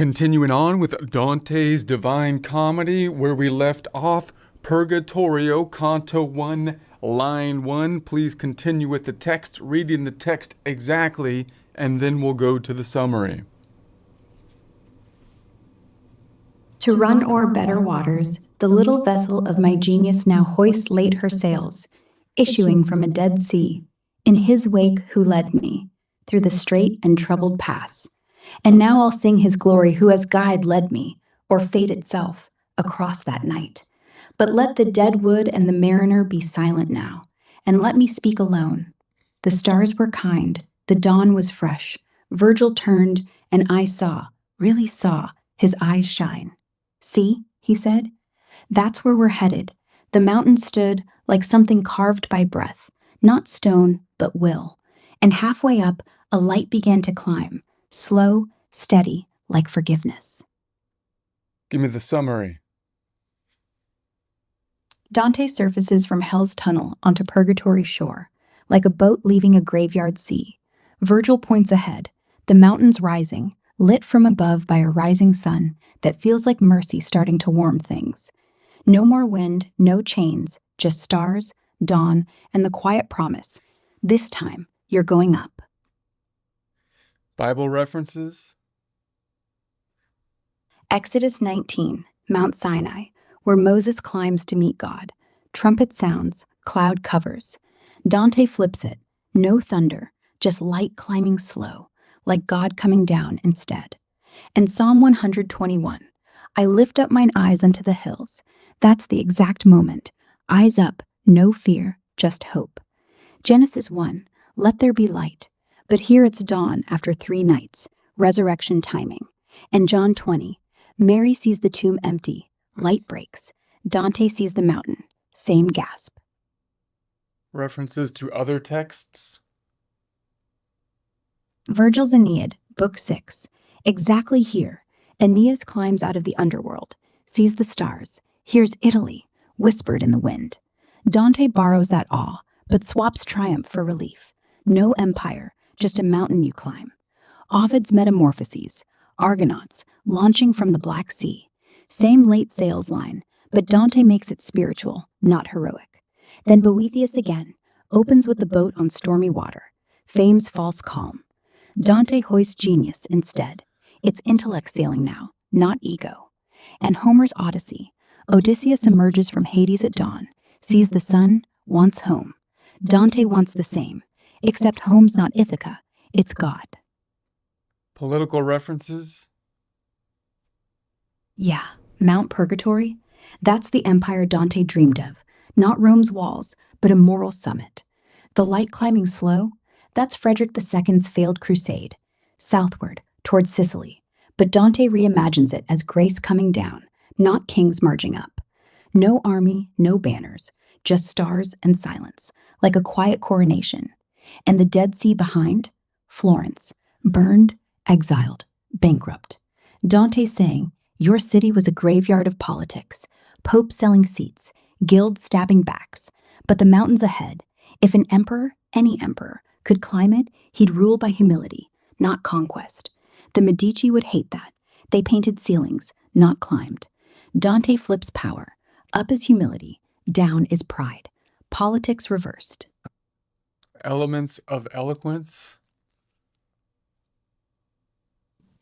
Continuing on with Dante's Divine Comedy, where we left off, Purgatorio, Canto 1, Line 1. Please continue with the text, reading the text exactly, and then we'll go to the summary. To run o'er better waters, the little vessel of my genius now hoists late her sails, issuing from a dead sea, in his wake who led me, through the strait and troubled pass. And now I'll sing his glory who as guide led me, or fate itself, across that night. But let the dead wood and the mariner be silent now, and let me speak alone. The stars were kind, the dawn was fresh, Virgil turned, and I saw, really saw, his eyes shine. See, he said, that's where we're headed. The mountain stood like something carved by breath, not stone, but will. And halfway up, a light began to climb, slow, steady, like forgiveness. Give me the summary. Dante surfaces from Hell's tunnel onto Purgatory's shore, like a boat leaving a graveyard sea. Virgil points ahead, the mountains rising, lit from above by a rising sun that feels like mercy starting to warm things. No more wind, no chains, just stars, dawn, and the quiet promise. This time, you're going up. Bible references? Exodus 19, Mount Sinai, where Moses climbs to meet God. Trumpet sounds, cloud covers. Dante flips it. No thunder, just light climbing slow, like God coming down instead. And Psalm 121, I lift up mine eyes unto the hills. That's the exact moment. Eyes up, no fear, just hope. Genesis 1, let there be light. But here it's dawn after 3 nights, resurrection timing. And John 20, Mary sees the tomb empty, light breaks. Dante sees the mountain, same gasp. References to other texts? Virgil's Aeneid, Book 6. Exactly here, Aeneas climbs out of the underworld, sees the stars, hears Italy, whispered in the wind. Dante borrows that awe, but swaps triumph for relief. No empire, just a mountain you climb. Ovid's Metamorphoses, Argonauts, launching from the Black Sea. Same late sails line, but Dante makes it spiritual, not heroic. Then Boethius again, opens with the boat on stormy water. Fame's false calm. Dante hoists genius instead. It's intellect sailing now, not ego. And Homer's Odyssey. Odysseus emerges from Hades at dawn, sees the sun, wants home. Dante wants the same, except home's not Ithaca, it's God. Political references? Yeah, Mount Purgatory. That's the empire Dante dreamed of. Not Rome's walls, but a moral summit. The light climbing slow, that's Frederick II's failed crusade. Southward, towards Sicily. But Dante reimagines it as grace coming down, not kings marching up. No army, no banners, just stars and silence, like a quiet coronation. And the Dead Sea behind? Florence, burned, exiled, bankrupt. Dante saying, your city was a graveyard of politics, popes selling seats, guilds stabbing backs. But the mountains ahead, if an emperor, any emperor, could climb it, he'd rule by humility, not conquest. The Medici would hate that. They painted ceilings, not climbed. Dante flips power. Up is humility, down is pride. Politics reversed. Elements of eloquence?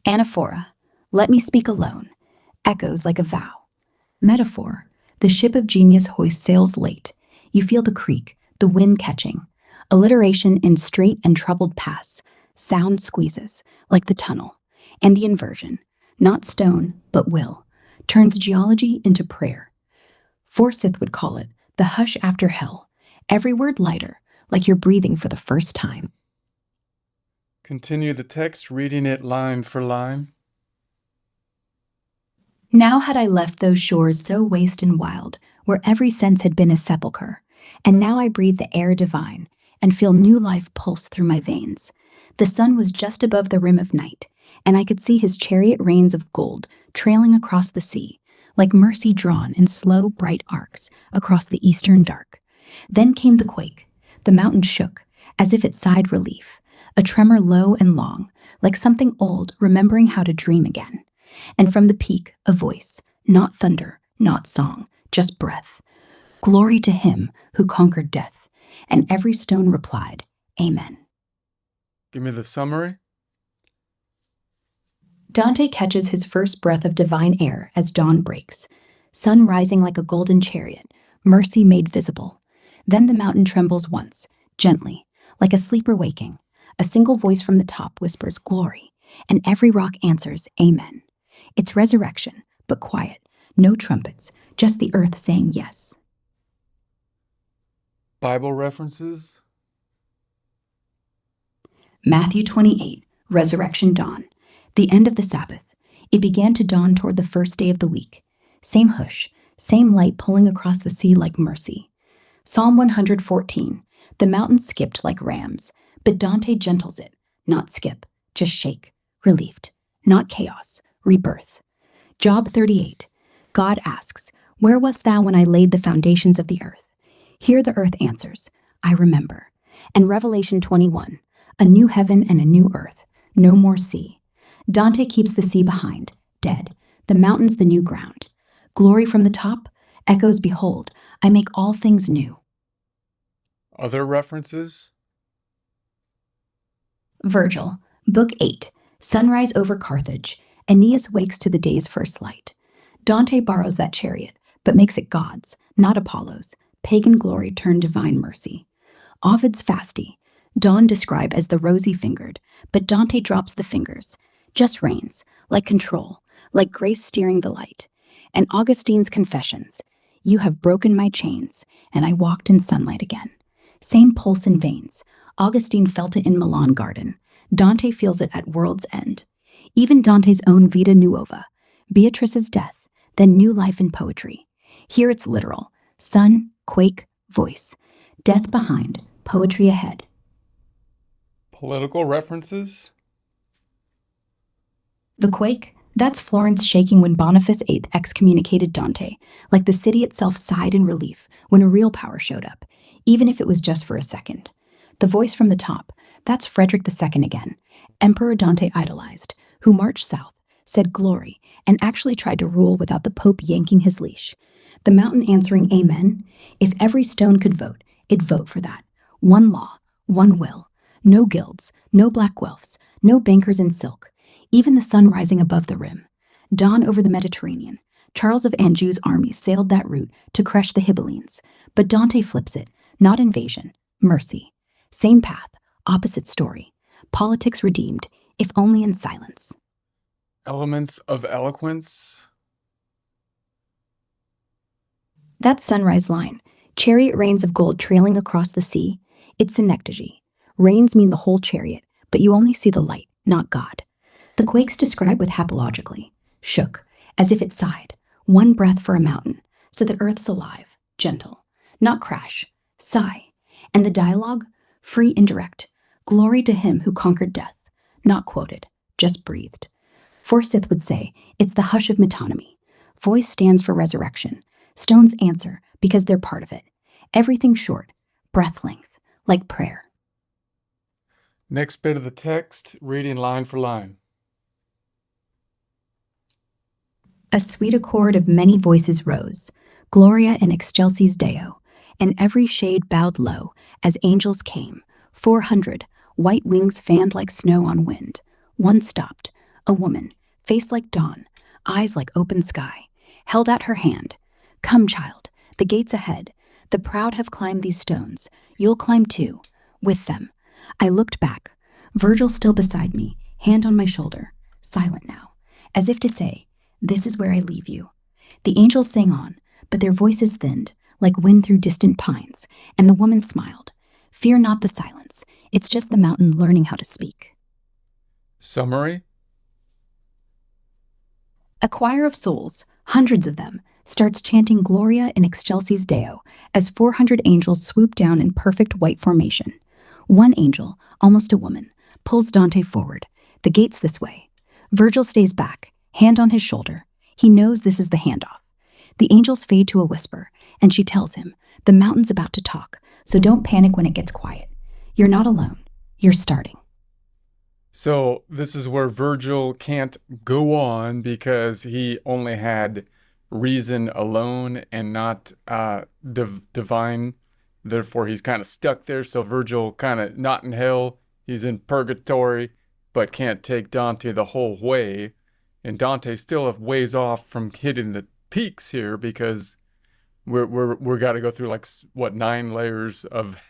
Anaphora, let me speak alone, echoes like a vow. Metaphor, the ship of genius hoists sails late. You feel the creak, the wind catching. Alliteration in strait and troubled pass. Sound squeezes, like the tunnel. And the inversion, not stone, but will, turns geology into prayer. Forsyth would call it the hush after hell. Every word lighter, like you're breathing for the first time. Continue the text, reading it line for line. Now had I left those shores so waste and wild, where every sense had been a sepulchre, and now I breathe the air divine, and feel new life pulse through my veins. The sun was just above the rim of night, and I could see his chariot reins of gold trailing across the sea, like mercy drawn in slow, bright arcs across the eastern dark. Then came the quake. The mountain shook, as if it sighed relief, a tremor low and long, like something old remembering how to dream again. And from the peak, a voice, not thunder, not song, just breath. Glory to him who conquered death. And every stone replied, Amen. Give me the summary. Dante catches his first breath of divine air as dawn breaks, sun rising like a golden chariot, mercy made visible. Then the mountain trembles once, gently, like a sleeper waking. A single voice from the top whispers glory, and every rock answers Amen. It's resurrection, but quiet, no trumpets, just the earth saying yes. Bible references. Matthew 28, Resurrection Dawn. The end of the Sabbath. It began to dawn toward the first day of the week. Same hush, same light pulling across the sea like mercy. Psalm 114. The mountains skipped like rams, but Dante gentles it, not skip, just shake, relieved, not chaos, rebirth. Job 38. God asks, Where wast thou when I laid the foundations of the earth? Here the earth answers, I remember. And Revelation 21. A new heaven and a new earth, no more sea. Dante keeps the sea behind, dead, the mountains the new ground. Glory from the top, echoes behold, I make all things new. Other references. Virgil, Book 8, Sunrise over Carthage. Aeneas wakes to the day's first light. Dante borrows that chariot, but makes it God's, not Apollo's. Pagan glory turned divine mercy. Ovid's Fasti, Dawn described as the rosy-fingered, but Dante drops the fingers, just reigns, like control, like grace steering the light. And Augustine's Confessions, You have broken my chains, and I walked in sunlight again. Same pulse in veins. Augustine felt it in Milan garden. Dante feels it at world's end. Even Dante's own Vita Nuova, Beatrice's death, then new life in poetry. Here it's literal. Sun, quake, voice. Death behind, poetry ahead. Political references. The quake? That's Florence shaking when Boniface VIII excommunicated Dante, like the city itself sighed in relief when a real power showed up, even if it was just for a second. The voice from the top, that's Frederick II again, Emperor Dante idolized, who marched south, said glory, and actually tried to rule without the Pope yanking his leash. The mountain answering amen. If every stone could vote, it'd vote for that. One law, one will. No guilds, no black guelphs, no bankers in silk. Even the sun rising above the rim. Dawn over the Mediterranean. Charles of Anjou's army sailed that route to crush the Ghibellines. But Dante flips it. Not invasion, mercy. Same path, opposite story. Politics redeemed, if only in silence. Elements of eloquence. That sunrise line, chariot reins of gold trailing across the sea, it's synecdoche. Reins mean the whole chariot, but you only see the light, not God. The quakes describe with hapologically, shook, as if it sighed, one breath for a mountain, so that earth's alive, gentle, not crash, sigh. And the dialogue, free indirect, glory to him who conquered death, not quoted, just breathed. Forsyth would say, it's the hush of metonymy. Voice stands for resurrection. Stones answer because they're part of it. Everything short, breath length, like prayer. Next bit of the text, reading line for line. A sweet accord of many voices rose, Gloria in excelsis Deo, and every shade bowed low as angels came, 400, white wings fanned like snow on wind. One stopped, a woman, face like dawn, eyes like open sky, held out her hand. Come, child, the gates ahead. The proud have climbed these stones. You'll climb too, with them. I looked back, Virgil still beside me, hand on my shoulder, silent now, as if to say, this is where I leave you. The angels sang on, but their voices thinned, like wind through distant pines, and the woman smiled. Fear not the silence. It's just the mountain learning how to speak. Summary. A choir of souls, hundreds of them, starts chanting Gloria in excelsis Deo as 400 angels swoop down in perfect white formation. One angel, almost a woman, pulls Dante forward. The gate's this way. Virgil stays back, hand on his shoulder. He knows this is the handoff. The angels fade to a whisper, and she tells him, the mountain's about to talk, so don't panic when it gets quiet. You're not alone. You're starting. So this is where Virgil can't go on because he only had reason alone and not divine. Therefore, he's kind of stuck there. So Virgil kind of not in hell. He's in purgatory, but can't take Dante the whole way. And Dante still a ways off from hitting the peaks here because we're got to go through like what 9 layers of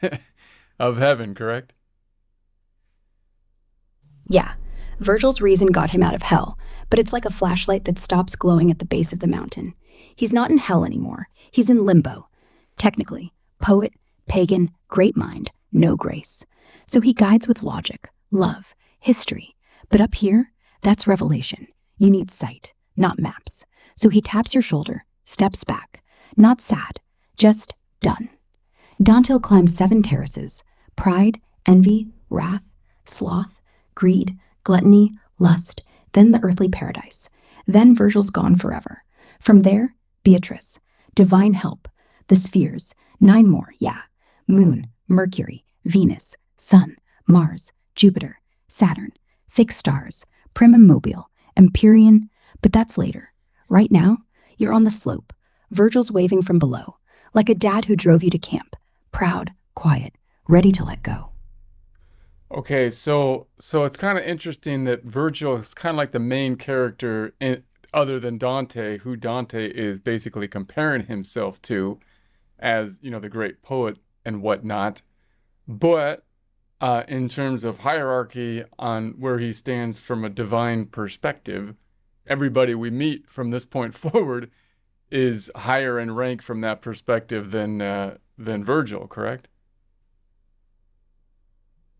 of heaven, correct? Yeah, Virgil's reason got him out of hell, but it's like a flashlight that stops glowing at the base of the mountain. He's not in hell anymore, he's in limbo. Technically, poet, pagan, great mind, no grace. So he guides with logic, love, history. But up here, that's revelation. You need sight, not maps. So he taps your shoulder, steps back. Not sad, just done. Dantil climbs 7 terraces: pride, envy, wrath, sloth, greed, gluttony, lust, then the earthly paradise. Then Virgil's gone forever. From there, Beatrice, divine help, the spheres, 9 more, yeah. Moon, Mercury, Venus, Sun, Mars, Jupiter, Saturn, fixed stars, primum mobile, Empyrean, but that's later. Right now, you're on the slope. Virgil's waving from below, like a dad who drove you to camp, proud, quiet, ready to let go. Okay, so it's kind of interesting that Virgil is kind of like the main character other than Dante, who Dante is basically comparing himself to as, the great poet and whatnot. But in terms of hierarchy on where he stands from a divine perspective, everybody we meet from this point forward is higher in rank from that perspective than Virgil, correct?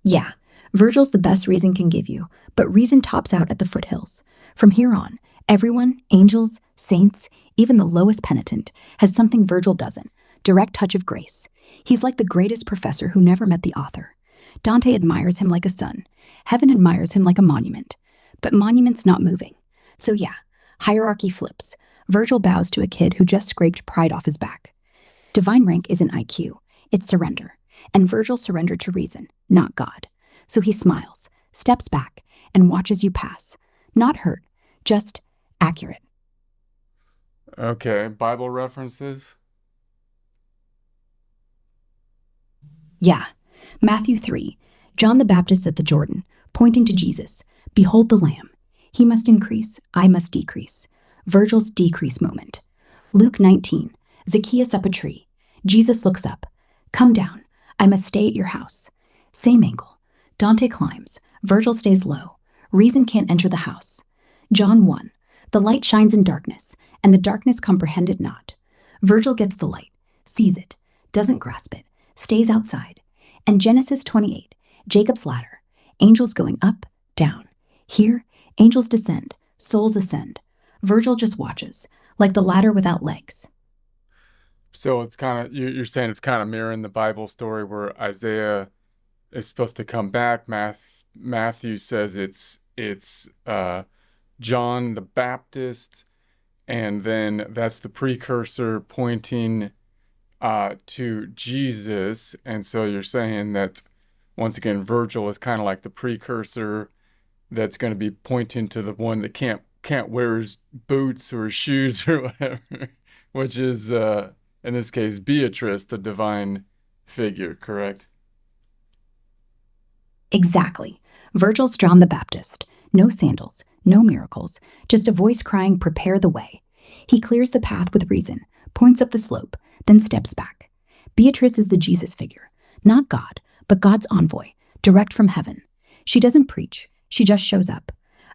Yeah, Virgil's the best reason can give you, but reason tops out at the foothills. From here on, everyone, angels, saints, even the lowest penitent, has something Virgil doesn't: direct touch of grace. He's like the greatest professor who never met the author. Dante admires him like a son. Heaven admires him like a monument. But monument's not moving. So yeah, hierarchy flips. Virgil bows to a kid who just scraped pride off his back. Divine rank isn't IQ, it's surrender. And Virgil surrendered to reason, not God. So he smiles, steps back, and watches you pass. Not hurt, just accurate. Okay, Bible references. Yeah. Matthew 3. John the Baptist at the Jordan, pointing to Jesus. Behold the Lamb. He must increase, I must decrease. Virgil's decrease moment. Luke 19. Zacchaeus up a tree. Jesus looks up. Come down. I must stay at your house. Same angle. Dante climbs. Virgil stays low. Reason can't enter the house. John 1. The light shines in darkness, and the darkness comprehend it not. Virgil gets the light, sees it, doesn't grasp it, stays outside. And Genesis 28. Jacob's ladder. Angels going up, down. Here, angels descend, souls ascend. Virgil just watches, like the ladder without legs. So it's kind of you're saying it's kind of mirroring the Bible story where Isaiah is supposed to come back. Matthew says it's John the Baptist, and then that's the precursor pointing to Jesus. And so you're saying that once again, Virgil is kind of like the precursor that's going to be pointing to the one that can't wear his boots or his shoes or whatever, which is in this case Beatrice, the divine figure, correct? Exactly. Virgil's John the Baptist. No sandals, no miracles, just a voice crying, prepare the way. He clears the path with reason, points up the slope, then steps back. Beatrice is the Jesus figure, not God, but God's envoy, direct from heaven. She doesn't preach, she just shows up.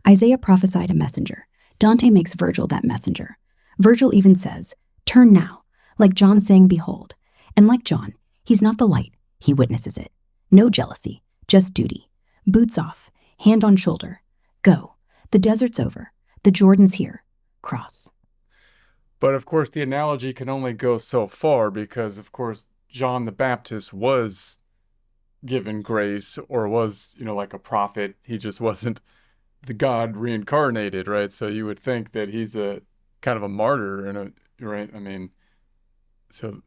Isaiah prophesied a messenger. Dante makes Virgil that messenger. Virgil even says, turn now, like John saying, behold. And like John, he's not the light, he witnesses it. No jealousy, just duty. Boots off, hand on shoulder. Go. The desert's over. The Jordan's here. Cross. But of course, the analogy can only go so far because, of course, John the Baptist was given grace or was, like a prophet. He just wasn't the God reincarnated, right? So you would think that he's a kind of a martyr and right? I mean, so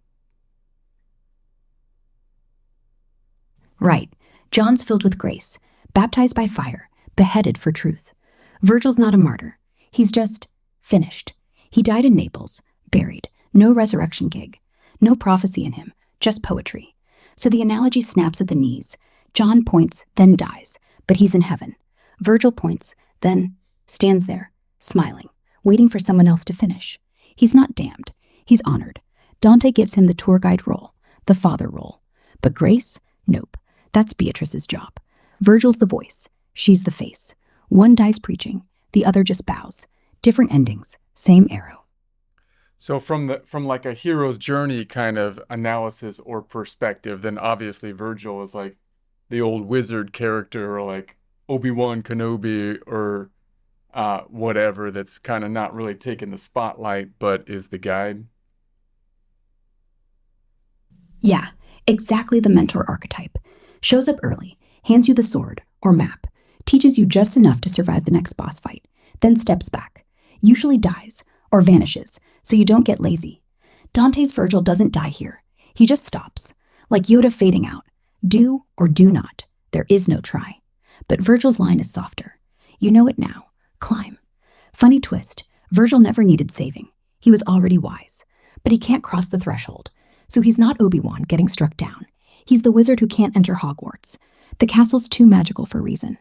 Right. John's filled with grace, baptized by fire, beheaded for truth. Virgil's not a martyr. He's just finished. He died in Naples, buried, no resurrection gig, no prophecy in him, just poetry. So the analogy snaps at the knees. John points, then dies, but he's in heaven. Virgil points, then stands there, smiling, waiting for someone else to finish. He's not damned. He's honored. Dante gives him the tour guide role, the father role. But Grace? Nope. That's Beatrice's job. Virgil's the voice. She's the face. One dies preaching, the other just bows. Different endings, same arrow. So from like a hero's journey kind of analysis or perspective, then obviously Virgil is like the old wizard character, or like Obi-Wan Kenobi, or whatever, that's kind of not really taking the spotlight but is the guide. Yeah, exactly the mentor archetype. Shows up early, hands you the sword, or map, teaches you just enough to survive the next boss fight, then steps back, usually dies, or vanishes, so you don't get lazy. Dante's Virgil doesn't die here. He just stops, like Yoda fading out. Do or do not. There is no try. But Virgil's line is softer. You know it now. Climb. Funny twist. Virgil never needed saving. He was already wise. But he can't cross the threshold. So he's not Obi-Wan getting struck down. He's the wizard who can't enter Hogwarts. The castle's too magical for reason.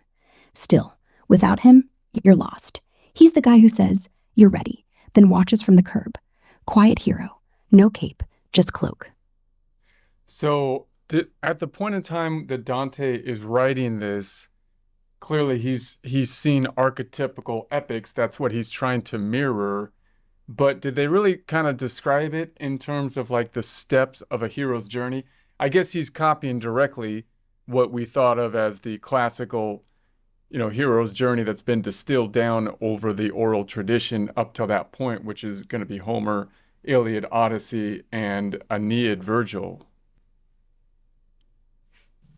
Still, without him, you're lost. He's the guy who says, "You're ready," then watches from the curb. Quiet hero. No cape, just cloak. So at the point in time that Dante is writing this, clearly he's seen archetypical epics. That's what he's trying to mirror. But did they really kind of describe it in terms of like the steps of a hero's journey? I guess he's copying directly what we thought of as the classical, hero's journey that's been distilled down over the oral tradition up till that point, which is going to be Homer, Iliad, Odyssey, and Aeneid, Virgil.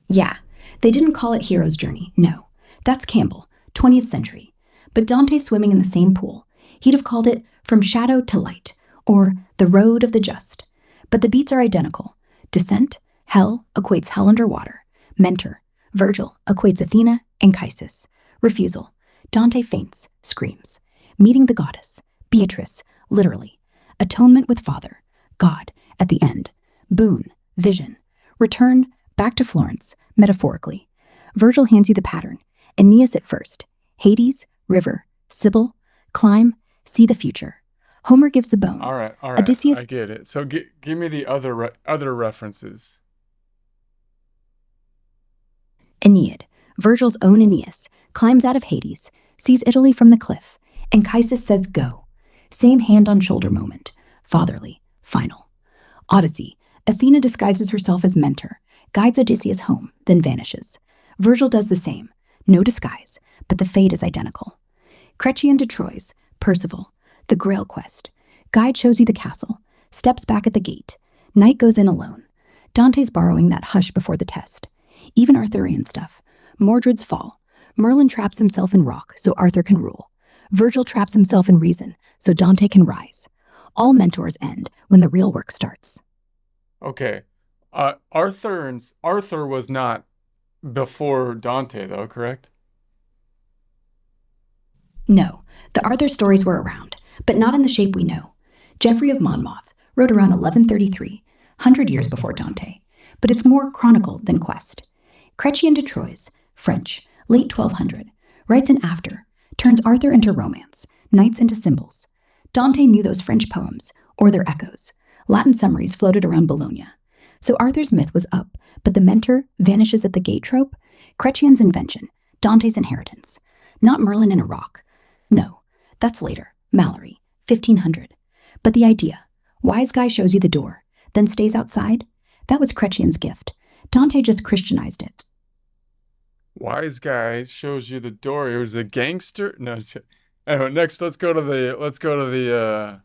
Yeah, they didn't call it Hero's Journey, no. That's Campbell, 20th century. But Dante's swimming in the same pool. He'd have called it From Shadow to Light, or The Road of the Just. But the beats are identical. Descent, hell equates hell underwater. Mentor, Virgil equates Athena, Anchises. Refusal, Dante faints, screams. Meeting the goddess, Beatrice, literally. Atonement with Father, God, at the end. Boon, vision. Return, back to Florence, metaphorically. Virgil hands you the pattern. Aeneas at first. Hades, river. Sibyl, climb, see the future. Homer gives the bones. All right, Odysseus. I get it. So give me the other references. Aeneid, Virgil's own Aeneas, climbs out of Hades, sees Italy from the cliff. Anchises says go. Same hand on shoulder moment. Fatherly, final. Odyssey, Athena disguises herself as mentor, guides Odysseus home, then vanishes. Virgil does the same. No disguise, but the fate is identical. Chrétien de Troyes, Percival, the Grail quest. Guide shows you the castle, steps back at the gate. Knight goes in alone. Dante's borrowing that hush before the test. Even Arthurian stuff. Mordred's fall. Merlin traps himself in rock so Arthur can rule. Virgil traps himself in reason so Dante can rise. All mentors end when the real work starts. Okay. Arthur was not before Dante, though, correct? No, the Arthur stories were around, but not in the shape we know. Geoffrey of Monmouth wrote around 1133, 100 years before Dante, but it's more chronicle than quest. Chrétien de Troyes, French, late 1200, writes an after, turns Arthur into romance, knights into symbols. Dante knew those French poems, or their echoes. Latin summaries floated around Bologna. So Arthur's myth was up, but the mentor vanishes at the gate trope. Chrétien's invention, Dante's inheritance. Not Merlin in a rock. No, that's later, Mallory, 1500. But the idea, wise guy shows you the door, then stays outside, that was Chrétien's gift. Dante just Christianized it. Wise guy shows you the door. He was a gangster. No. Anyway, next let's go to the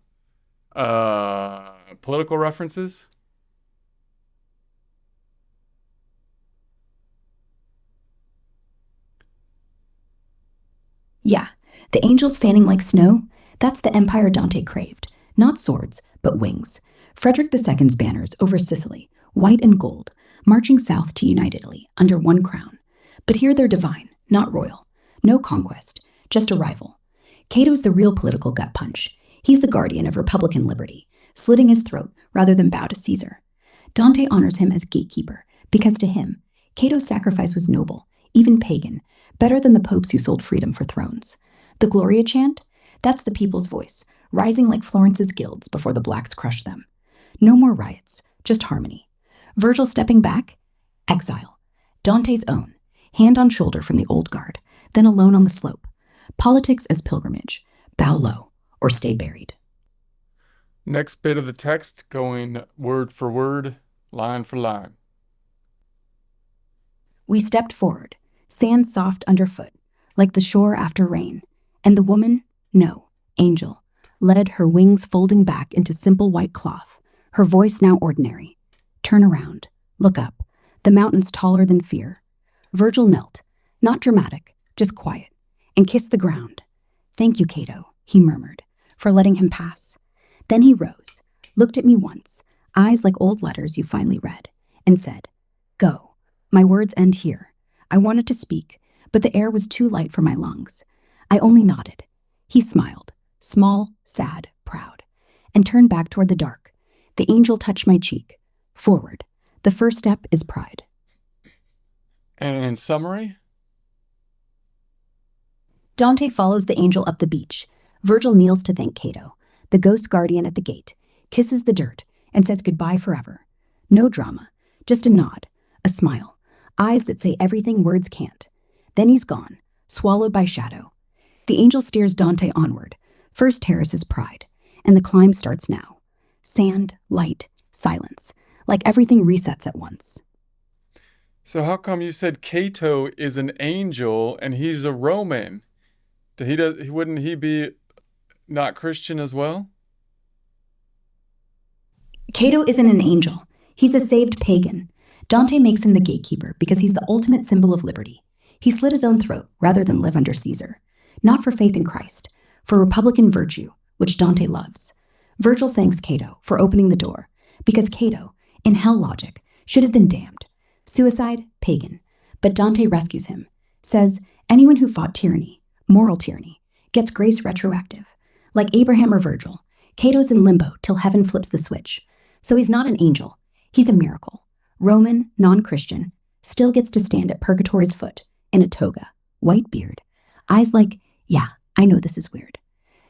political references. Yeah, the angels fanning like snow, that's the empire Dante craved. Not swords, but wings. Frederick II's banners over Sicily, white and gold, marching south to unite Italy under one crown. But here they're divine, not royal. No conquest, just arrival. Cato's the real political gut punch. He's the guardian of Republican liberty, slitting his throat rather than bow to Caesar. Dante honors him as gatekeeper, because to him, Cato's sacrifice was noble, even pagan, better than the popes who sold freedom for thrones. The Gloria chant? That's the people's voice, rising like Florence's guilds before the blacks crushed them. No more riots, just harmony. Virgil stepping back? Exile. Dante's own, hand on shoulder from the old guard, then alone on the slope. Politics as pilgrimage. Bow low or stay buried. Next bit of the text going word for word, line for line. We stepped forward, sand soft underfoot, like the shore after rain. And the woman, no, angel, led, her wings folding back into simple white cloth, her voice now ordinary. Turn around, look up, the mountains taller than fear. Virgil knelt, not dramatic, just quiet, and kissed the ground. Thank you, Cato, he murmured, for letting him pass. Then he rose, looked at me once, eyes like old letters you finally read, and said, Go. My words end here. I wanted to speak, but the air was too light for my lungs. I only nodded. He smiled, small, sad, proud, and turned back toward the dark. The angel touched my cheek. Forward. The first step is pride. And in summary? Dante follows the angel up the beach. Virgil kneels to thank Cato, the ghost guardian at the gate, kisses the dirt, and says goodbye forever. No drama, just a nod, a smile, eyes that say everything words can't. Then he's gone, swallowed by shadow. The angel steers Dante onward. First terrace is pride, and the climb starts now. Sand, light, silence, like everything resets at once. So how come you said Cato is an angel and he's a Roman? Wouldn't he be not Christian as well? Cato isn't an angel. He's a saved pagan. Dante makes him the gatekeeper because he's the ultimate symbol of liberty. He slit his own throat rather than live under Caesar. Not for faith in Christ, for republican virtue, which Dante loves. Virgil thanks Cato for opening the door, because Cato, in hell logic, should have been damned. Suicide, pagan. But Dante rescues him, says anyone who fought tyranny, moral tyranny, gets grace retroactive. Like Abraham or Virgil, Cato's in limbo till heaven flips the switch. So he's not an angel, he's a miracle. Roman, non-Christian, still gets to stand at Purgatorio's foot, in a toga, white beard, eyes like, yeah, I know this is weird.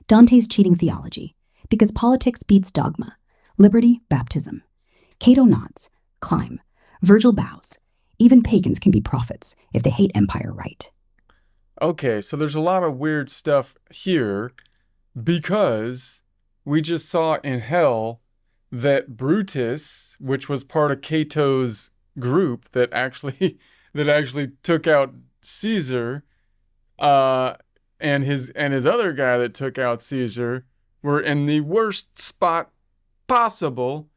Dante's cheating theology, because politics beats dogma, liberty, baptism. Cato nods, climb. Virgil bows. Even pagans can be prophets if they hate empire right. Okay, so there's a lot of weird stuff here because we just saw in hell that Brutus, which was part of Cato's group that actually took out Caesar, and his other guy that took out Caesar were in the worst spot possible.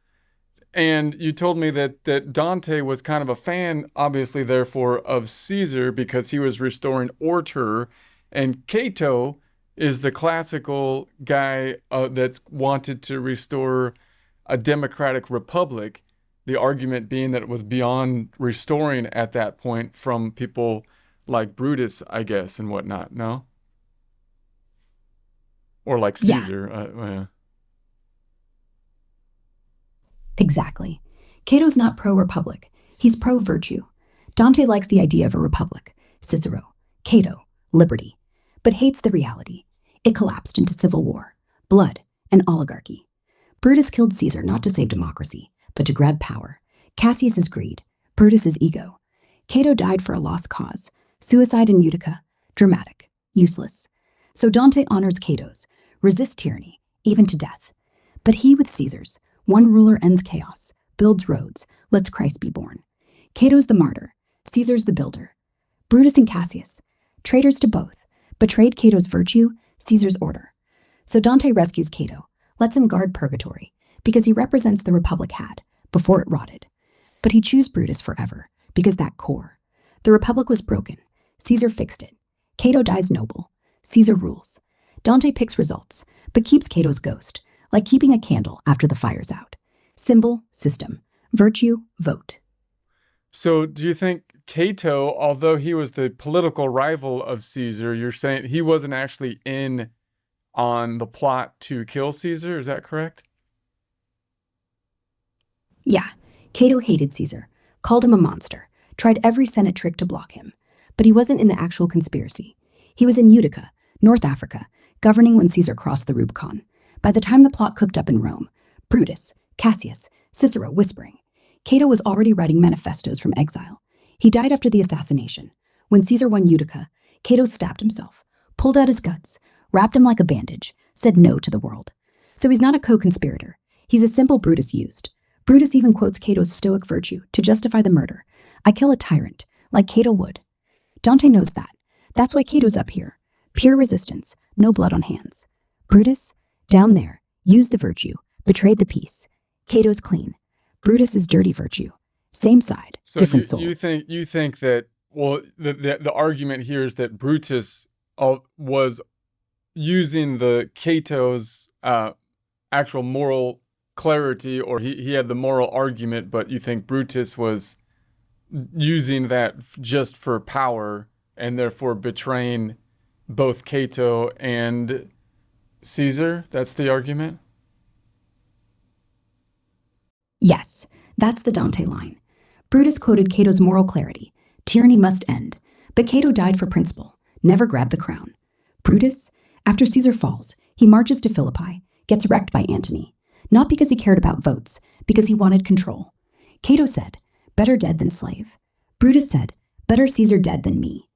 And you told me that Dante was kind of a fan, obviously, therefore, of Caesar because he was restoring order, and Cato is the classical guy that's wanted to restore a democratic republic, the argument being that it was beyond restoring at that point from people like Brutus, I guess, and whatnot, no? Or like Caesar. Yeah. Exactly. Cato's not pro-republic. He's pro-virtue. Dante likes the idea of a republic. Cicero, Cato, liberty. But hates the reality. It collapsed into civil war, blood, and oligarchy. Brutus killed Caesar not to save democracy, but to grab power. Cassius's greed, Brutus's ego. Cato died for a lost cause. Suicide in Utica, dramatic, useless. So Dante honors Cato's, resists tyranny, even to death. But he with Caesar's, one ruler ends chaos, builds roads, lets Christ be born. Cato's the martyr, Caesar's the builder. Brutus and Cassius, traitors to both, betrayed Cato's virtue, Caesar's order. So Dante rescues Cato, lets him guard Purgatory, because he represents the Republic had, before it rotted. But he chooses Brutus forever, because that core. The Republic was broken. Caesar fixed it. Cato dies noble. Caesar rules. Dante picks results, but keeps Cato's ghost, like keeping a candle after the fire's out. Symbol, system. Virtue, vote. So do you think Cato, although he was the political rival of Caesar, you're saying he wasn't actually in on the plot to kill Caesar. Is that correct? Yeah, Cato hated Caesar, called him a monster, tried every Senate trick to block him. But he wasn't in the actual conspiracy. He was in Utica, North Africa, governing when Caesar crossed the Rubicon. By the time the plot cooked up in Rome, Brutus, Cassius, Cicero whispering, Cato was already writing manifestos from exile. He died after the assassination. When Caesar won Utica, Cato stabbed himself, pulled out his guts, wrapped him like a bandage, said no to the world. So he's not a co-conspirator. He's a simple Brutus used. Brutus even quotes Cato's stoic virtue to justify the murder. I kill a tyrant, like Cato would. Dante knows that. That's why Cato's up here. Pure resistance, no blood on hands. Brutus, down there, used the virtue, betrayed the peace. Cato's clean. Brutus is dirty virtue. Same side, So different you souls. think that, well, the argument here is that Brutus was using the Cato's actual moral clarity, or he had the moral argument, but you think Brutus was using that just for power and therefore betraying both Cato and Caesar? That's the argument? Yes, that's the Dante line. Brutus quoted Cato's moral clarity. Tyranny must end. But Cato died for principle, never grabbed the crown. Brutus, after Caesar falls, he marches to Philippi, gets wrecked by Antony. Not because he cared about votes, because he wanted control. Cato said, better dead than slave. Brutus said, better Caesar dead than me.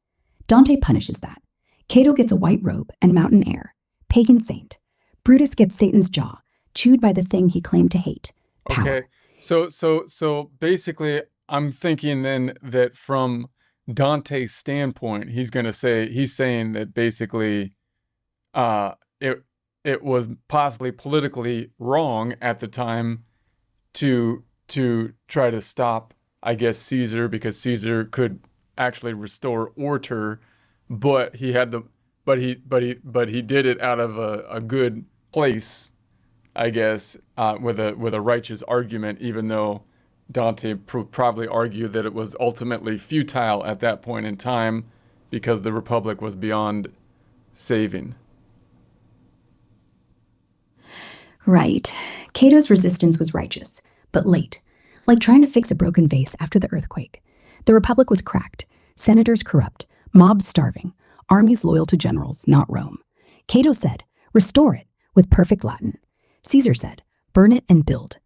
Dante punishes that. Cato gets a white robe and mountain air. Pagan saint. Brutus gets Satan's jaw, chewed by the thing he claimed to hate. Power. Okay. So basically, I'm thinking then that from Dante's standpoint, he's saying that basically it was possibly politically wrong at the time to try to stop, I guess, Caesar, because Caesar could actually restore order, but he had the but he did it out of a good place, I guess, with a righteous argument, even though Dante probably argued that it was ultimately futile at that point in time because the Republic was beyond saving. Right. Cato's resistance was righteous, but late, like trying to fix a broken vase after the earthquake. The Republic was cracked, senators corrupt, mobs starving, armies loyal to generals, not Rome. Cato said, restore it, with perfect Latin. Caesar said, burn it and build.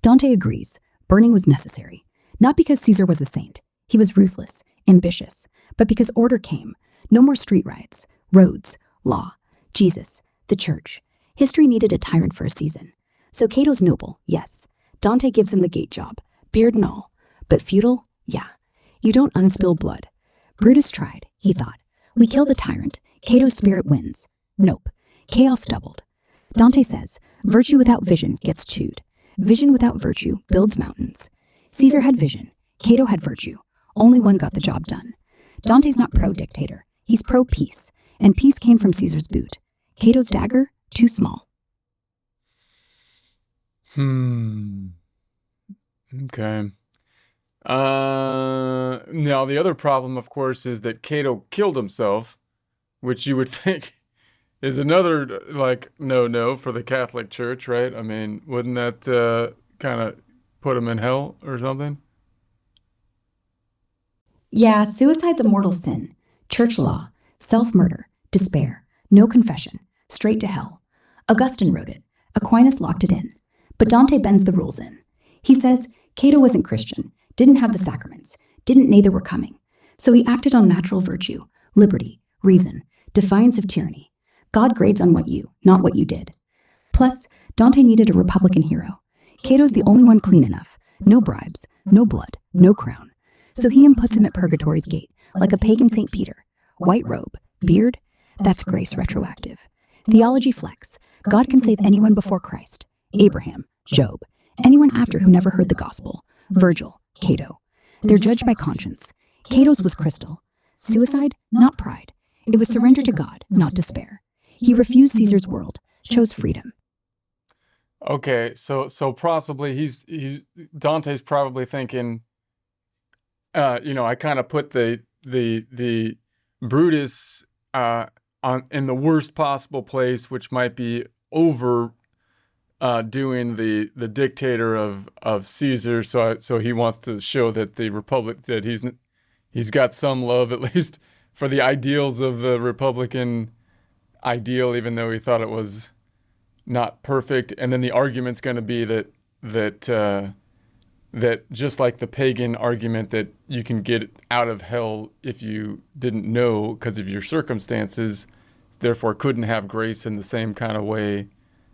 Dante agrees, burning was necessary, not because Caesar was a saint. He was ruthless, ambitious, but because order came. No more street riots, roads, law, Jesus, the church. History needed a tyrant for a season. So Cato's noble, yes. Dante gives him the gate job, beard and all. But feudal, yeah. You don't unspill blood. Brutus tried, he thought. We kill the tyrant, Cato's spirit wins. Nope. Chaos doubled. Dante says, virtue without vision gets chewed. Vision without virtue builds mountains. Caesar had vision. Cato had virtue. Only one got the job done. Dante's not pro-dictator. He's pro-peace. And peace came from Caesar's boot. Cato's dagger, too small. Okay. Now the other problem, of course, is that Cato killed himself, which you would think is another, like, no for the Catholic Church, right? I mean, wouldn't that kind of put him in hell or something? Yeah, suicide's a mortal sin. Church law, self-murder, despair, no confession, straight to hell. Augustine wrote it. Aquinas locked it in. But Dante bends the rules in. He says Cato wasn't Christian, didn't have the sacraments, didn't know they were coming. So he acted on natural virtue, liberty, reason, defiance of tyranny. God grades on what you, not what you did. Plus, Dante needed a Republican hero. Cato's the only one clean enough. No bribes, no blood, no crown. So he puts him at Purgatory's gate, like a pagan St. Peter. White robe, beard, that's grace retroactive. Theology flex. God can save anyone before Christ. Abraham, Job, anyone after who never heard the gospel. Virgil, Cato. They're judged by conscience. Cato's was crystal. Suicide, not pride. It was surrender to God, not despair. He refused Caesar's world, chose freedom. Okay, so possibly he's Dante's probably thinking, I kind of put the Brutus on in the worst possible place, which might be over doing the dictator of Caesar. So he wants to show that the Republic, that he's got some love at least for the ideals of the Republican ideal, even though he thought it was not perfect. And then the argument's going to be that that just like the pagan argument that you can get out of hell if you didn't know because of your circumstances, therefore couldn't have grace in the same kind of way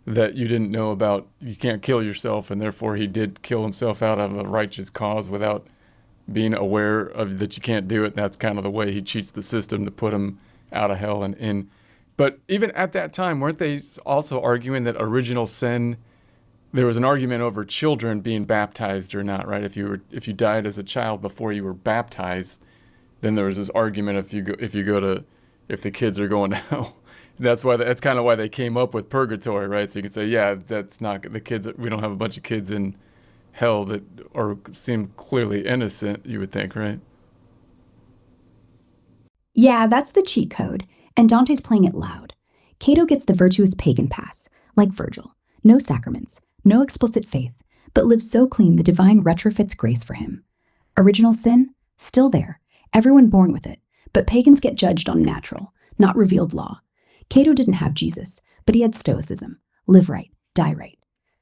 that you didn't know about, you can't kill yourself, and therefore he did kill himself out of a righteous cause without being aware of that you can't do it. That's kind of the way he cheats the system to put him out of hell and in. But even at that time, weren't they also arguing that original sin, there was an argument over children being baptized or not, right? If you died as a child before you were baptized, then there was this argument if the kids are going to hell. That's kind of why they came up with purgatory, right? So you could say, yeah, that's not the kids. We don't have a bunch of kids in hell that or seem clearly innocent. You would think, right? Yeah, that's the cheat code, and Dante's playing it loud. Cato gets the virtuous pagan pass, like Virgil. No sacraments, no explicit faith, but lives so clean the divine retrofits grace for him. Original sin? Still there. Everyone born with it, but pagans get judged on natural, not revealed law. Cato didn't have Jesus, but he had stoicism. Live right, die right.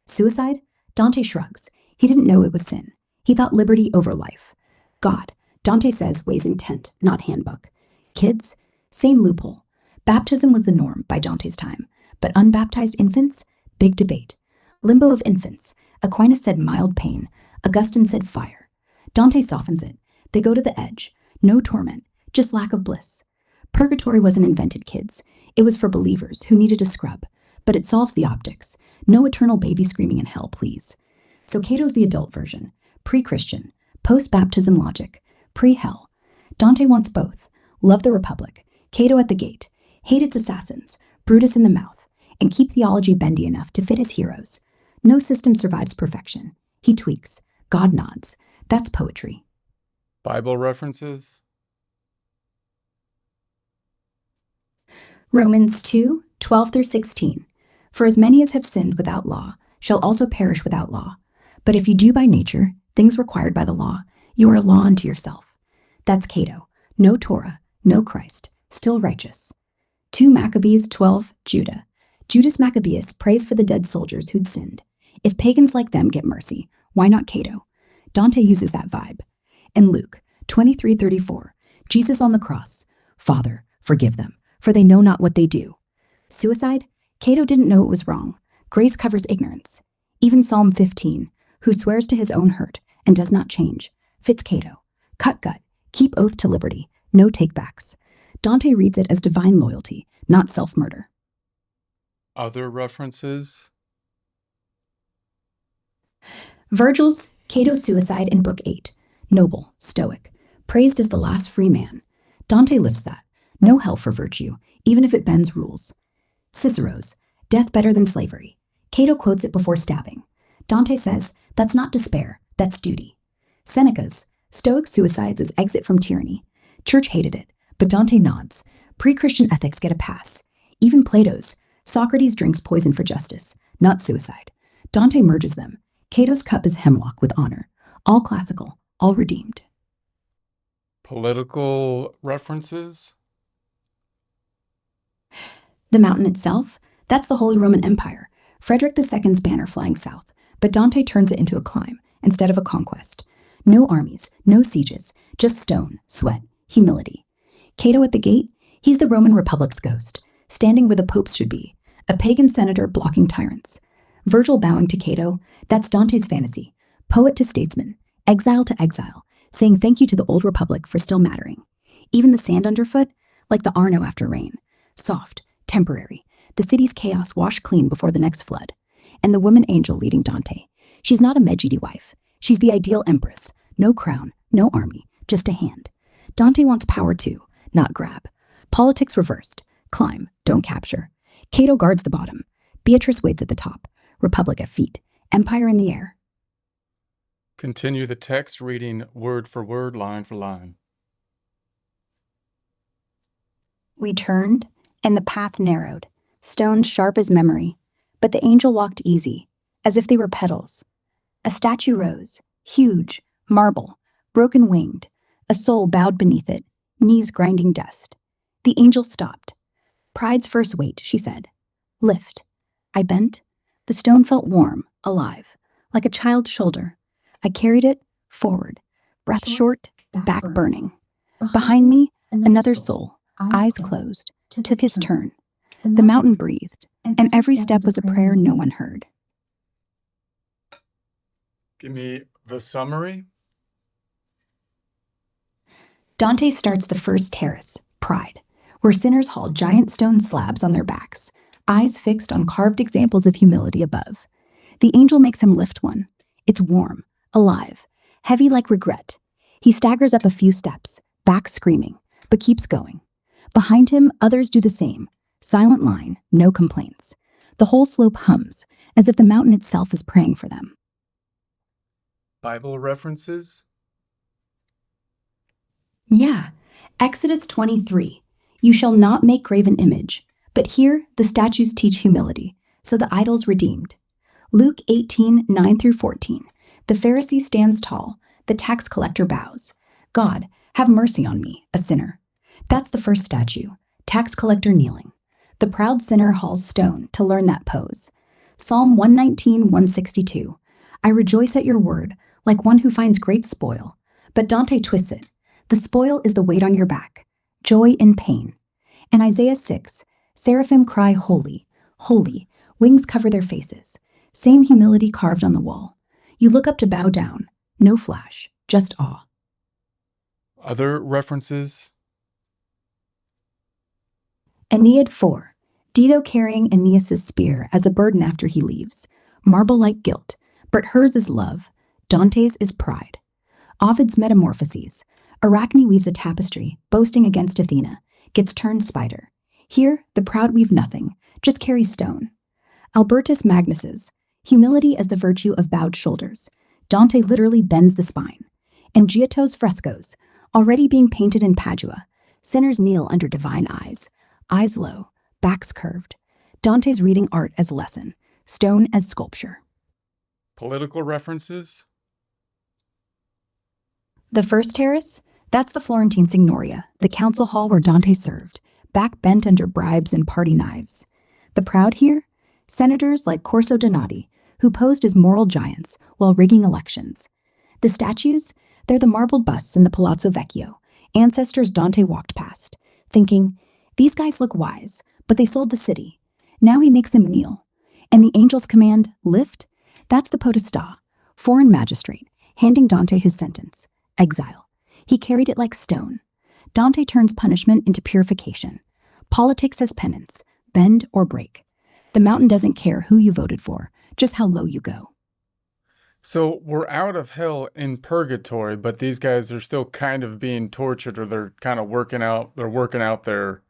Suicide? Dante shrugs. He didn't know it was sin. He thought liberty over life. God, Dante says, weighs intent, not handbook. Kids? Same loophole. Baptism was the norm by Dante's time, but unbaptized infants? Big debate. Limbo of infants. Aquinas said mild pain. Augustine said fire. Dante softens it. They go to the edge. No torment, just lack of bliss. Purgatory wasn't invented, kids. It was for believers who needed a scrub, but it solves the optics. No eternal baby screaming in hell, please. So Cato's the adult version, pre-Christian, post-baptism logic, pre-hell. Dante wants both. Love the Republic, Cato at the gate, hate its assassins, Brutus in the mouth, and keep theology bendy enough to fit his heroes. No system survives perfection. He tweaks. God nods. That's poetry. Bible references. Romans 2:12 through 16. For as many as have sinned without law shall also perish without law. But if you do by nature things required by the law, you are a law unto yourself. That's Cato. No Torah, no Christ, still righteous. 2 Maccabees 12, Judah. Judas Maccabeus prays for the dead soldiers who'd sinned. If pagans like them get mercy, why not Cato? Dante uses that vibe. And Luke 23:34. Jesus on the cross. Father, forgive them, for they know not what they do. Suicide? Cato didn't know it was wrong. Grace covers ignorance. Even Psalm 15, who swears to his own hurt and does not change, fits Cato. Cut gut, keep oath to liberty, no takebacks. Dante reads it as divine loyalty, not self-murder. Other references. Virgil's Cato's suicide in Book 8. Noble, stoic, praised as the last free man. Dante lifts that. No hell for virtue, even if it bends rules. Cicero's, death better than slavery. Cato quotes it before stabbing. Dante says, that's not despair, that's duty. Seneca's, stoic suicides as exit from tyranny. Church hated it, but Dante nods. Pre-Christian ethics get a pass. Even Plato's, Socrates drinks poison for justice, not suicide. Dante merges them. Cato's cup is hemlock with honor. All classical, all redeemed. Political references. The mountain itself, that's the Holy Roman Empire. Frederick II's banner flying south, but Dante turns it into a climb instead of a conquest. No armies, no sieges, just stone, sweat, humility. Cato at the gate, he's the Roman Republic's ghost, standing where the popes should be, a pagan senator blocking tyrants. Virgil bowing to Cato, that's Dante's fantasy, poet to statesman, exile to exile, saying thank you to the old republic for still mattering. Even the sand underfoot, like the Arno after rain, soft, temporary, the city's chaos washed clean before the next flood. And the woman angel leading Dante, she's not a Megidi wife, she's the ideal empress, no crown, no army, just a hand. Dante wants power too, not grab. Politics reversed, climb, don't capture. Cato guards the bottom, Beatrice waits at the top, republic at feet, empire in the air. Continue the text reading word for word, line for line. We turned, and the path narrowed, stones sharp as memory, but the angel walked easy, as if they were petals. A statue rose, huge, marble, broken-winged, a soul bowed beneath it, knees grinding dust. The angel stopped. Pride's first weight, she said. Lift. I bent. The stone felt warm, alive, like a child's shoulder. I carried it forward, breath short, back burning. Behind me, another soul, eyes closed, took his turn. The mountain breathed, and every step was a prayer no one heard. Give me the summary. Dante starts the first terrace, Pride, where sinners haul giant stone slabs on their backs, eyes fixed on carved examples of humility above. The angel makes him lift one. It's warm, alive, heavy like regret. He staggers up a few steps, back screaming, but keeps going. Behind him, others do the same. Silent line, no complaints. The whole slope hums, as if the mountain itself is praying for them. Bible references. Yeah, Exodus 23. You shall not make graven image. But here, the statues teach humility, so the idol's redeemed. Luke 18, 9 through 14. The Pharisee stands tall, the tax collector bows. God, have mercy on me, a sinner. That's the first statue, tax collector kneeling. The proud sinner hauls stone to learn that pose. Psalm 119, 162. I rejoice at your word, like one who finds great spoil. But Dante twists it. The spoil is the weight on your back, joy in pain. And Isaiah 6, seraphim cry holy, holy, wings cover their faces. Same humility carved on the wall. You look up to bow down, no flash, just awe. Other references. Aeneid 4. Dido carrying Aeneas's spear as a burden after he leaves. Marble-like guilt, but hers is love. Dante's is pride. Ovid's Metamorphoses. Arachne weaves a tapestry, boasting against Athena, gets turned spider. Here, the proud weave nothing, just carry stone. Albertus Magnus's. Humility as the virtue of bowed shoulders. Dante literally bends the spine. And Giotto's frescoes, already being painted in Padua. Sinners kneel under divine eyes. Eyes low, backs curved. Dante's reading art as lesson, stone as sculpture. Political references. The first terrace? That's the Florentine Signoria, the council hall where Dante served, back bent under bribes and party knives. The proud here? Senators like Corso Donati, who posed as moral giants while rigging elections. The statues? They're the marbled busts in the Palazzo Vecchio, ancestors Dante walked past, thinking, these guys look wise, but they sold the city. Now he makes them kneel. And the angel's command, lift? That's the podesta, foreign magistrate, handing Dante his sentence, exile. He carried it like stone. Dante turns punishment into purification. Politics as penance, bend or break. The mountain doesn't care who you voted for, just how low you go. So we're out of hell in purgatory, but these guys are still kind of being tortured, or they're kind of working out their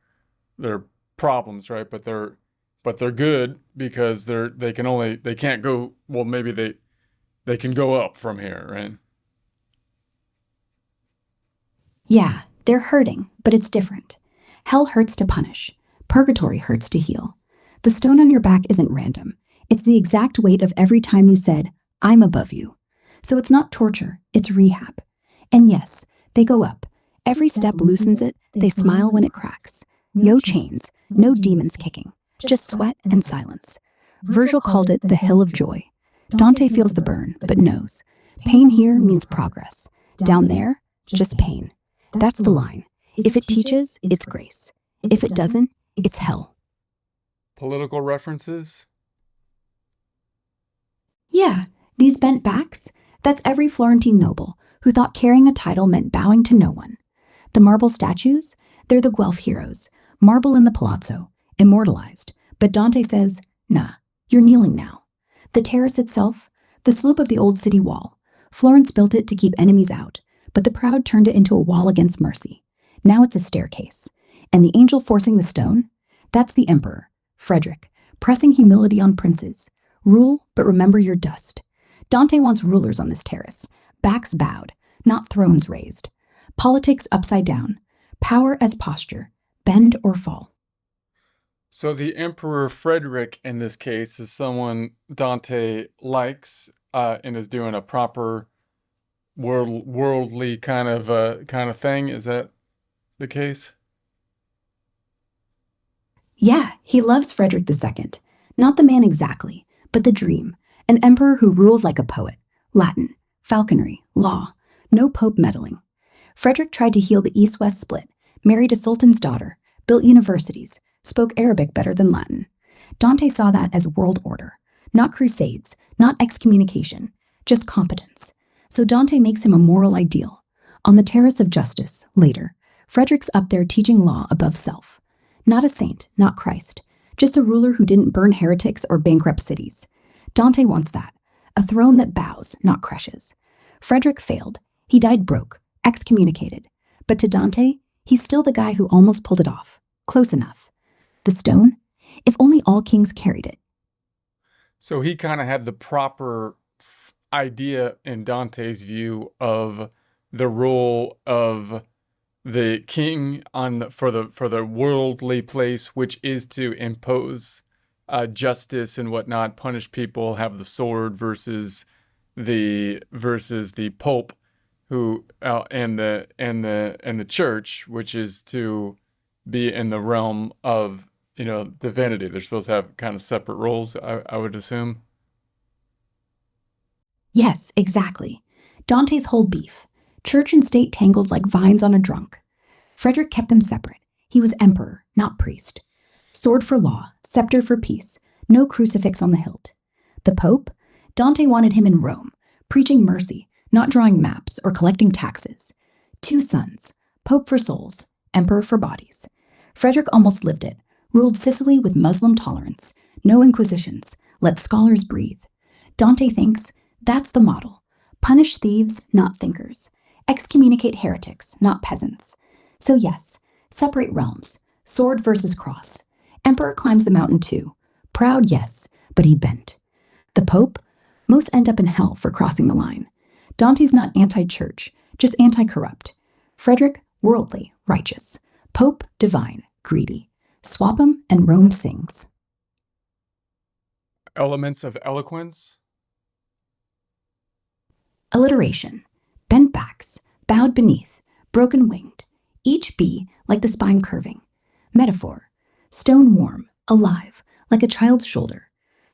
problems, right? But they're good because they can't go, well, maybe they can go up from here, right? Yeah, they're hurting, but it's different. Hell hurts to punish. Purgatory hurts to heal. The stone on your back isn't random. It's the exact weight of every time you said, I'm above you. So it's not torture, it's rehab. And yes, they go up. Every step loosens it, they smile when it cracks. No chains, no demons kicking, just sweat and silence. Virgil called it the hill of joy. Dante feels the burn, but knows. Pain here means progress. Down there, just pain. That's the line. If it teaches, it's grace. If it doesn't, it's hell. Political references. Yeah, these bent backs, that's every Florentine noble who thought carrying a title meant bowing to no one. The marble statues, they're the Guelph heroes, marble in the palazzo, immortalized. But Dante says, nah, you're kneeling now. The terrace itself, the slope of the old city wall. Florence built it to keep enemies out, but the proud turned it into a wall against mercy. Now it's a staircase. And the angel forcing the stone, that's the emperor, Frederick, pressing humility on princes. Rule, but remember your dust. Dante wants rulers on this terrace, backs bowed, not thrones raised. Politics upside down, power as posture, bend or fall. So the Emperor Frederick in this case is someone Dante likes and is doing a proper worldly kind of thing. Is that the case? Yeah, he loves Frederick II. Not the man exactly, but the dream. An emperor who ruled like a poet. Latin, falconry, law, no pope meddling. Frederick tried to heal the East-West split, married a sultan's daughter, built universities, spoke Arabic better than Latin. Dante saw that as world order, not crusades, not excommunication, just competence. So Dante makes him a moral ideal. On the terrace of justice, later, Frederick's up there teaching law above self. Not a saint, not Christ, just a ruler who didn't burn heretics or bankrupt cities. Dante wants that, a throne that bows, not crushes. Frederick failed. He died broke, excommunicated. But to Dante, he's still the guy who almost pulled it off. Close enough. The stone? If only all kings carried it. So he kind of had the proper idea in Dante's view of the role of the king for the worldly place, which is to impose justice and whatnot, punish people, have the sword versus the Pope, who and the church, which is to be in the realm of divinity. They're supposed to have kind of separate roles, I would assume. Yes, exactly. Dante's whole beef. Church and state tangled like vines on a drunk. Frederick kept them separate. He was emperor, not priest. Sword for law, scepter for peace, no crucifix on the hilt. The Pope? Dante wanted him in Rome, preaching mercy, not drawing maps or collecting taxes. Two sons, Pope for souls, emperor for bodies. Frederick almost lived it, ruled Sicily with Muslim tolerance, no inquisitions, let scholars breathe. Dante thinks that's the model. Punish thieves, not thinkers. Excommunicate heretics, not peasants. So yes, separate realms, sword versus cross. Emperor climbs the mountain too. Proud, yes, but he bent. The Pope? Most end up in hell for crossing the line. Dante's not anti-church, just anti-corrupt. Frederick, worldly, righteous. Pope, divine, greedy. Swap 'em and Rome sings. Elements of eloquence. Alliteration. Bent backs, bowed beneath, broken winged. Each bee like the spine curving. Metaphor. Stone warm, alive, like a child's shoulder.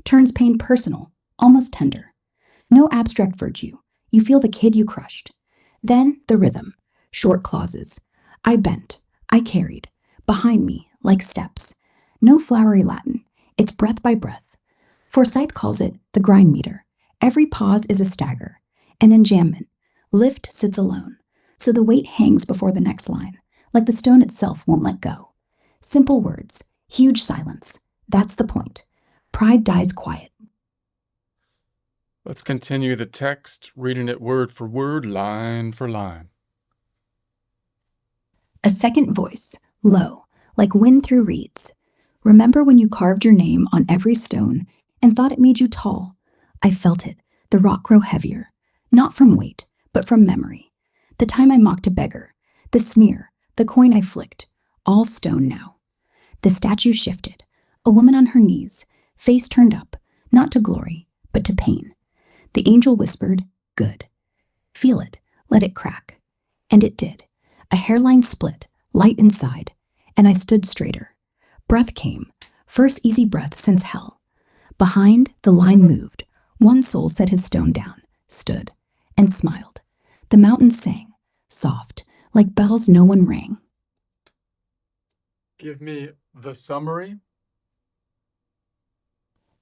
Turns pain personal, almost tender. No abstract virtue. You feel the kid you crushed. Then the rhythm. Short clauses. I bent. I carried. Behind me, like steps. No flowery Latin. It's breath by breath. Forsyth calls it the grind meter. Every pause is a stagger. An enjambment. Lift sits alone. So the weight hangs before the next line, like the stone itself won't let go. Simple words. Huge silence. That's the point. Pride dies quiet. Let's continue the text, reading it word for word, line for line. A second voice, low, like wind through reeds. Remember when you carved your name on every stone and thought it made you tall? I felt it, the rock grow heavier, not from weight, but from memory. The time I mocked a beggar, the sneer, the coin I flicked, all stone now. The statue shifted, a woman on her knees, face turned up, not to glory, but to pain. The angel whispered, good. Feel it, let it crack. And it did. A hairline split, light inside, and I stood straighter. Breath came, first easy breath since hell. Behind, the line moved. One soul set his stone down, stood, and smiled. The mountain sang, soft, like bells no one rang. Give me the summary.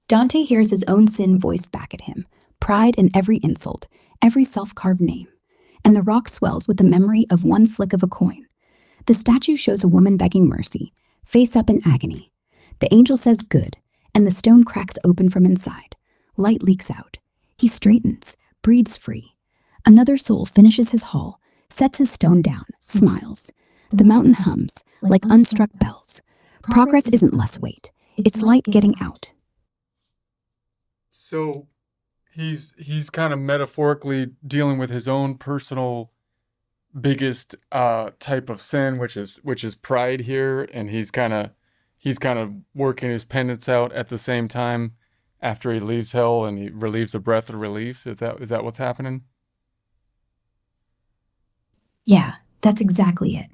Dante hears his own sin voiced back at him, pride in every insult, every self-carved name. And the rock swells with the memory of one flick of a coin. The statue shows a woman begging mercy, face up in agony. The angel says good, and the stone cracks open from inside. Light leaks out. He straightens, breathes free. Another soul finishes his haul, sets his stone down, smiles. The mountain hums, like unstruck bells. Progress isn't less weight. It's light getting out. So He's kind of metaphorically dealing with his own personal biggest type of sin, which is pride here, and he's kind of working his penance out at the same time after he leaves hell and he relieves a breath of relief. Is that what's happening? Yeah, that's exactly it.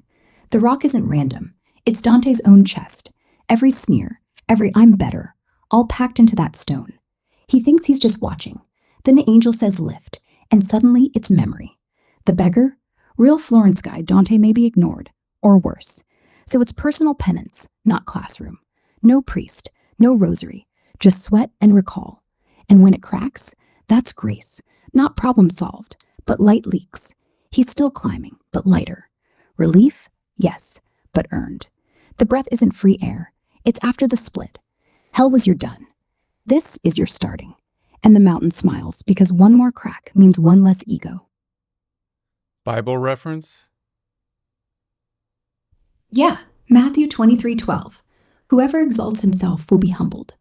The rock isn't random. It's Dante's own chest. Every sneer, every I'm better, all packed into that stone. He thinks he's just watching. Then the angel says lift, and suddenly it's memory. The beggar? Real Florence guy Dante may be ignored, or worse. So it's personal penance, not classroom. No priest, no rosary, just sweat and recall. And when it cracks, that's grace, not problem solved, but light leaks. He's still climbing, but lighter. Relief? Yes, but earned. The breath isn't free air. It's after the split. Hell was your done. This is your starting. And the mountain smiles because one more crack means one less ego. Bible reference? Yeah, Matthew 23:12. Whoever exalts himself will be humbled.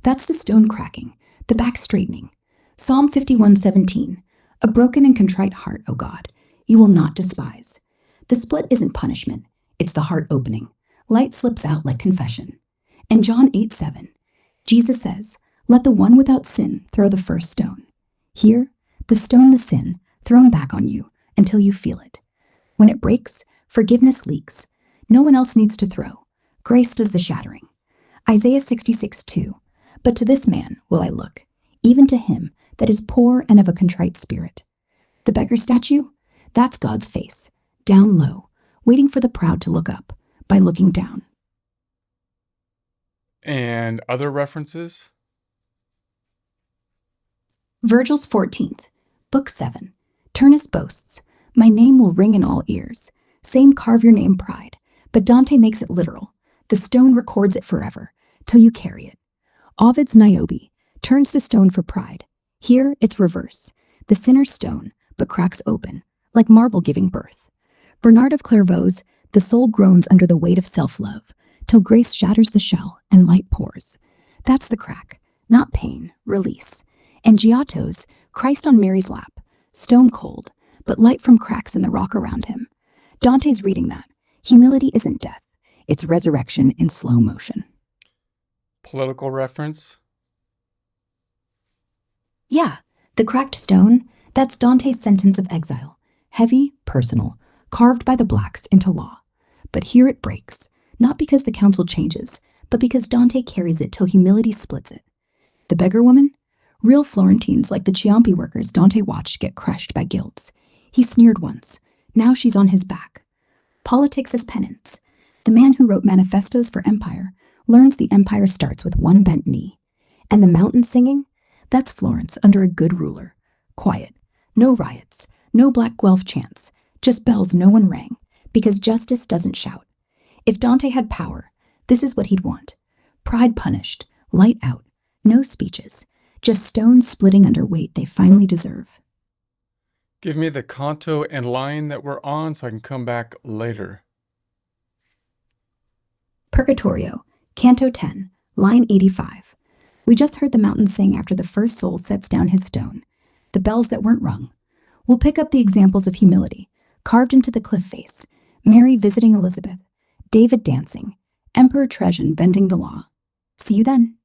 That's the stone cracking, the back straightening. Psalm 51:17. A broken and contrite heart, O God, you will not despise. The split isn't punishment, it's the heart opening. Light slips out like confession. And John 8:7. Jesus says, let the one without sin throw the first stone. Here, the stone, the sin, thrown back on you until you feel it. When it breaks, forgiveness leaks. No one else needs to throw. Grace does the shattering. Isaiah 66:2. But to this man will I look, even to him that is poor and of a contrite spirit. The beggar statue? That's God's face, down low, waiting for the proud to look up by looking down. And other references? Virgil's 14th, Book 7. Turnus boasts, my name will ring in all ears. Same carve your name pride, but Dante makes it literal. The stone records it forever, till you carry it. Ovid's Niobe turns to stone for pride. Here it's reverse. The sinner's stone, but cracks open, like marble giving birth. Bernard of Clairvaux's, the soul groans under the weight of self-love, till grace shatters the shell and light pours. That's the crack, not pain, release. And Giotto's, Christ on Mary's lap, stone cold, but light from cracks in the rock around him. Dante's reading that. Humility isn't death, it's resurrection in slow motion. Political reference? Yeah, the cracked stone, that's Dante's sentence of exile. Heavy, personal, carved by the blacks into law. But here it breaks, not because the council changes, but because Dante carries it till humility splits it. The beggar woman? Real Florentines like the Ciampi workers Dante watched get crushed by guilds. He sneered once. Now she's on his back. Politics as penance. The man who wrote manifestos for empire learns the empire starts with one bent knee. And the mountain singing? That's Florence under a good ruler. Quiet. No riots. No Black Guelph chants. Just bells no one rang. Because justice doesn't shout. If Dante had power, this is what he'd want. Pride punished. Light out. No speeches. Just stones splitting under weight they finally deserve. Give me the canto and line that we're on so I can come back later. Purgatorio, Canto 10, line 85. We just heard the mountain sing after the first soul sets down his stone. The bells that weren't rung. We'll pick up the examples of humility, carved into the cliff face. Mary visiting Elizabeth. David dancing. Emperor Trajan bending the law. See you then.